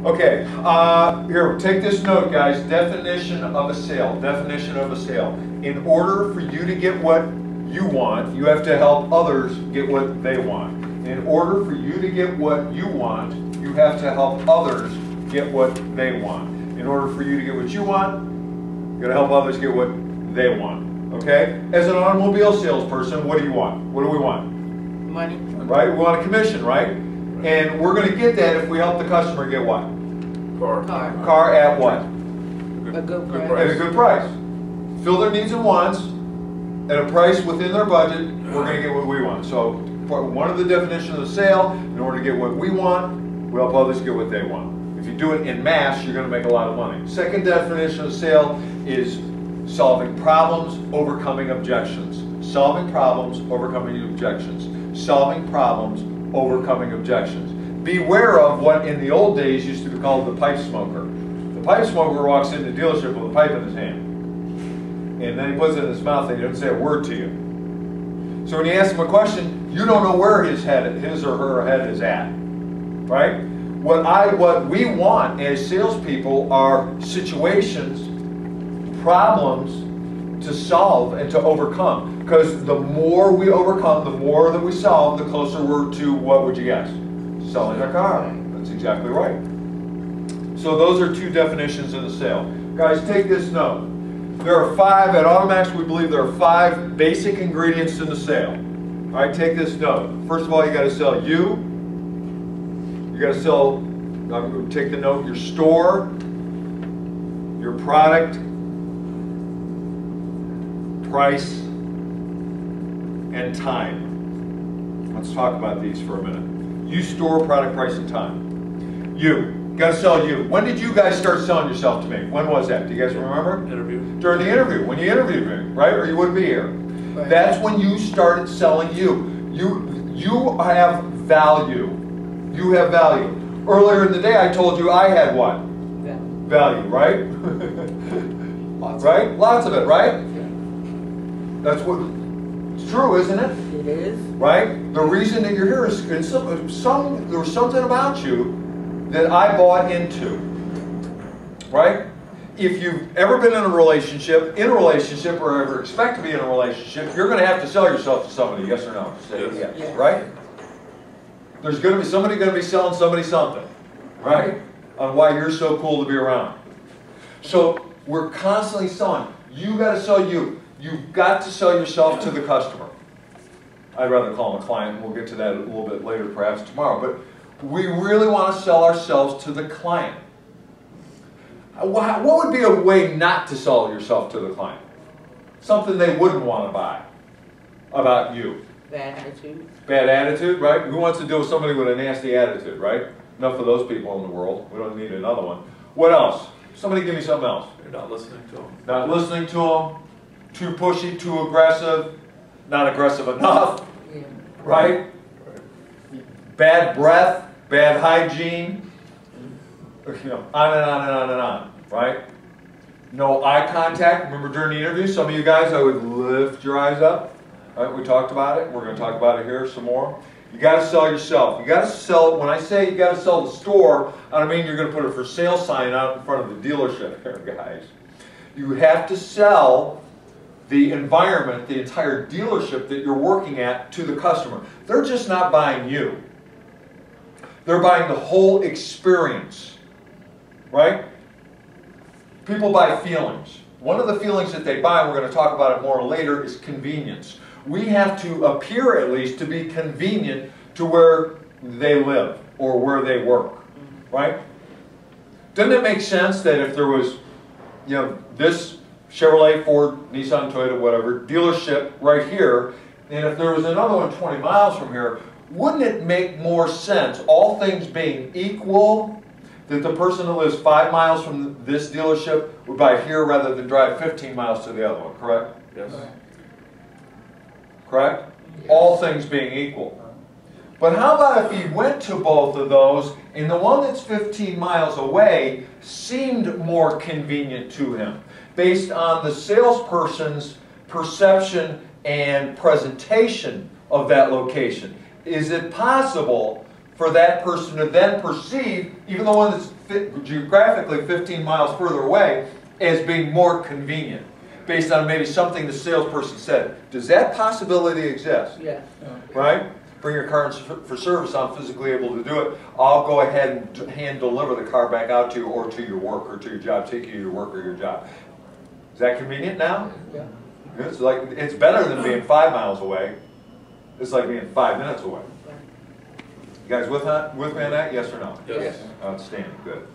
Okay, here, take this note, guys. Definition of a sale. Definition of a sale. In order for you to get what you want, you have to help others get what they want. In order for you to get what you want, you have to help others get what they want. In order for you to get what you want, you got to help others get what they want. Okay? As an automobile salesperson, what do you want? What do we want? Money. Right? We want a commission, right? And we're going to get that if we help the customer get what? Car. Car at what? A good price. At a good price. Fill their needs and wants at a price within their budget. We're going to get what we want. So one of the definitions of the sale, in order to get what we want, we help others get what they want. If you do it in mass, you're going to make a lot of money. Second definition of sale is solving problems, overcoming objections. Solving problems, overcoming objections. Solving problems, overcoming objections. Beware of what in the old days used to be called the pipe smoker. The pipe smoker walks into the dealership with a pipe in his hand. And then he puts it in his mouth and he doesn't say a word to you. So when you ask him a question, you don't know where his or her head is at. Right? What we want as salespeople are situations, problems to solve and to overcome. Because the more we overcome, the more that we solve, the closer we're to, what would you guess? Selling a car. That's exactly right. So those are two definitions in the sale. Guys, take this note. There are 5, at AutoMax we believe there are 5 basic ingredients in the sale. All right, take this note. First of all, you got to sell you. You got to sell, take the note, your store, your product, price, and time. Let's talk about these for a minute. You, store, product, price, and time. You. Got to sell you. When did you guys start selling yourself to me? When was that? Do you guys remember? Interview. During the interview. When you interviewed me, right? Or you wouldn't be here. Right. That's when you started selling you. You have value. You have value. Earlier in the day I told you I had what? Value, right? Right? Lots of it, right? That's what, it's true, isn't it? It is. Right? The reason that you're here is there was something about you that I bought into. Right? If you've ever been in a relationship, or ever expect to be in a relationship, you're going to have to sell yourself to somebody, yes or no? Say yes. Yes. Right? There's going to be somebody selling somebody something, right? On why you're so cool to be around. So we're constantly selling. You got to sell you. You've got to sell yourself to the customer. I'd rather call them a client. We'll get to that a little bit later, perhaps tomorrow. But we really want to sell ourselves to the client. What would be a way not to sell yourself to the client? Something they wouldn't want to buy about you. Bad attitude. Bad attitude, right? Who wants to deal with somebody with a nasty attitude, right? Enough of those people in the world. We don't need another one. What else? Somebody give me something else. You're not listening to them. Not listening to them. Too pushy, too aggressive. Not aggressive enough. Yeah. Right? Bad breath. Bad hygiene. You know, on and on and on and on. Right? No eye contact. Remember during the interview, some of you guys, I would lift your eyes up. Right, we talked about it. We're going to talk about it here some more. You got to sell yourself. You got to sell. When I say you got to sell the store, I don't mean you're going to put a for sale sign out in front of the dealership here, guys. You have to sell the environment, the entire dealership that you're working at to the customer. They're just not buying you. They're buying the whole experience, right? People buy feelings. One of the feelings that they buy, and we're going to talk about it more later, is convenience. We have to appear, at least, to be convenient to where they live or where they work, right? Doesn't it make sense that if there was, you know, this Chevrolet, Ford, Nissan, Toyota, whatever, dealership right here, and if there was another one 20 miles from here, wouldn't it make more sense, all things being equal, that the person that lives 5 miles from this dealership would buy here rather than drive 15 miles to the other one, correct? Yes. Correct? Yes. All things being equal. But how about if he went to both of those and the one that's 15 miles away seemed more convenient to him based on the salesperson's perception and presentation of that location? Is it possible for that person to then perceive, even the one that's geographically 15 miles further away, as being more convenient, based on maybe something the salesperson said. Does that possibility exist? Yeah. Right? Bring your car in for service, I'm physically able to do it. I'll go ahead and hand deliver the car back out to you, or to your work, or to your job, take you to your work or your job. Is that convenient now? Yeah. It's better than being 5 miles away. It's like being 5 minutes away. You guys with me on that? Yes or no? Yes. Outstanding. Good.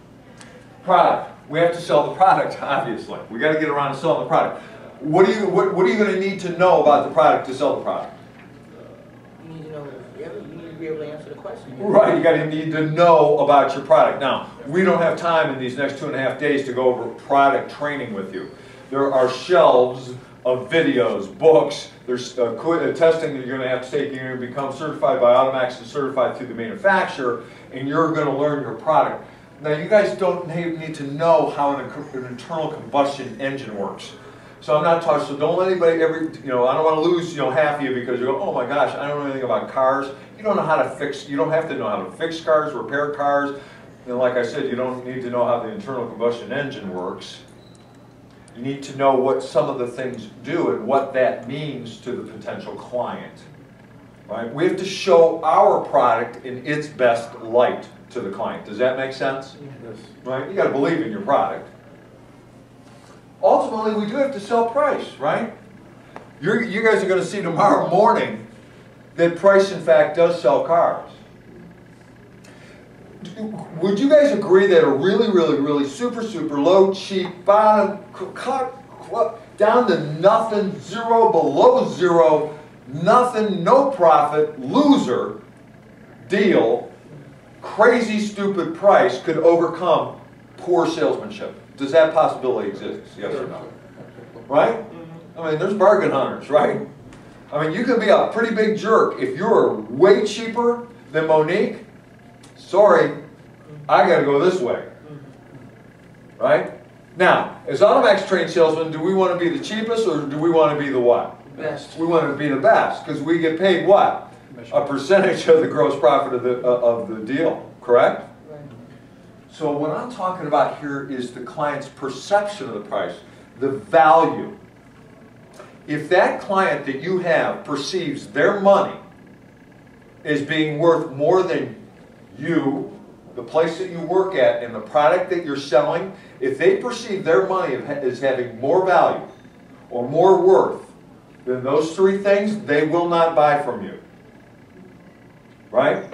Product. We have to sell the product, obviously. We got to get around to selling the product. What are you going to need to know about the product to sell the product? You need to know. You need to be able to answer the question. Right. You got to need to know about your product. Now, we don't have time in these next 2.5 days to go over product training with you. There are shelves of videos, books. There's testing that you're going to have to take. You're going to become certified by AutoMax and certified through the manufacturer, and you're going to learn your product. Now, you guys don't need to know how an internal combustion engine works. So I'm not talking. So don't let anybody I don't want to lose half of you because you go, oh my gosh, I don't know anything about cars. You don't know how to fix. You don't have to know how to fix cars, repair cars, and like I said, you don't need to know how the internal combustion engine works. You need to know what some of the things do and what that means to the potential client. Right? We have to show our product in its best light to the client. Does that make sense? Yes. Right? You got to believe in your product. Ultimately, we do have to sell price, right? You guys are going to see tomorrow morning that Price, in fact, does sell cars. Would you guys agree that a really super low, cheap, bottom, cut, down to nothing, zero, below zero, nothing, no profit, loser deal, crazy, stupid price could overcome poor salesmanship? Does that possibility exist? Yes or no? Right? I mean, there's bargain hunters, right? I mean, you can be a pretty big jerk if you're way cheaper than Monique. Sorry, I got to go this way. Right? Now, as AutoMax trained salesmen, do we want to be the cheapest or do we want to be the what? Best. We want to be the best because we get paid what? A percentage of the gross profit of the deal, correct? Right. So what I'm talking about here is the client's perception of the price, the value. If that client that you have perceives their money as being worth more than you, the place that you work at, and the product that you're selling, if they perceive their money as having more value or more worth than those three things, they will not buy from you. Right?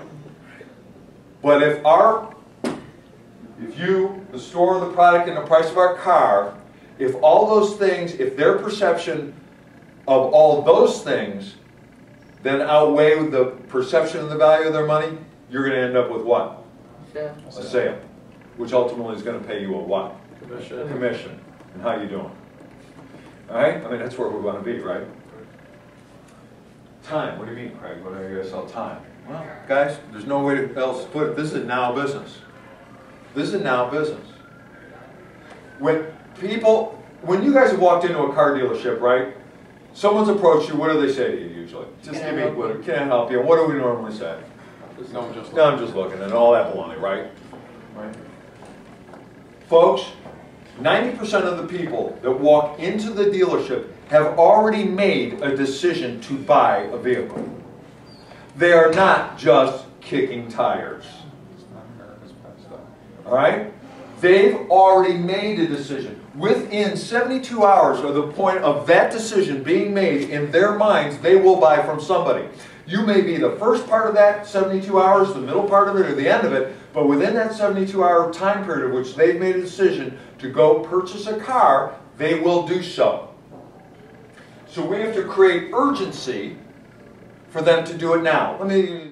But if you, the store, the product, and the price of our car, if all those things, if their perception of all those things then outweigh the perception of the value of their money, you're going to end up with what? Sale. A sale, which ultimately is going to pay you a what? Commission. A commission. And how you doing? All right? I mean, that's where we want to be, right? Time. What do you mean, Craig? What are you going to sell time? Well, guys, there's no way else to put it. This is now business. This is now business. When you guys have walked into a car dealership, right? Someone's approached you, what do they say to you usually? Just give me, can I help you? What do we normally say? No, I'm just No, I'm just looking, and all that baloney, right? Right. Folks, 90% of the people that walk into the dealership have already made a decision to buy a vehicle. They are not just kicking tires. All right? They've already made a decision. Within 72 hours of the point of that decision being made in their minds, they will buy from somebody. You may be the first part of that 72 hours, the middle part of it, or the end of it, but within that 72-hour time period of which they've made a decision to go purchase a car, they will do so. So we have to create urgency for them to do it now. Let me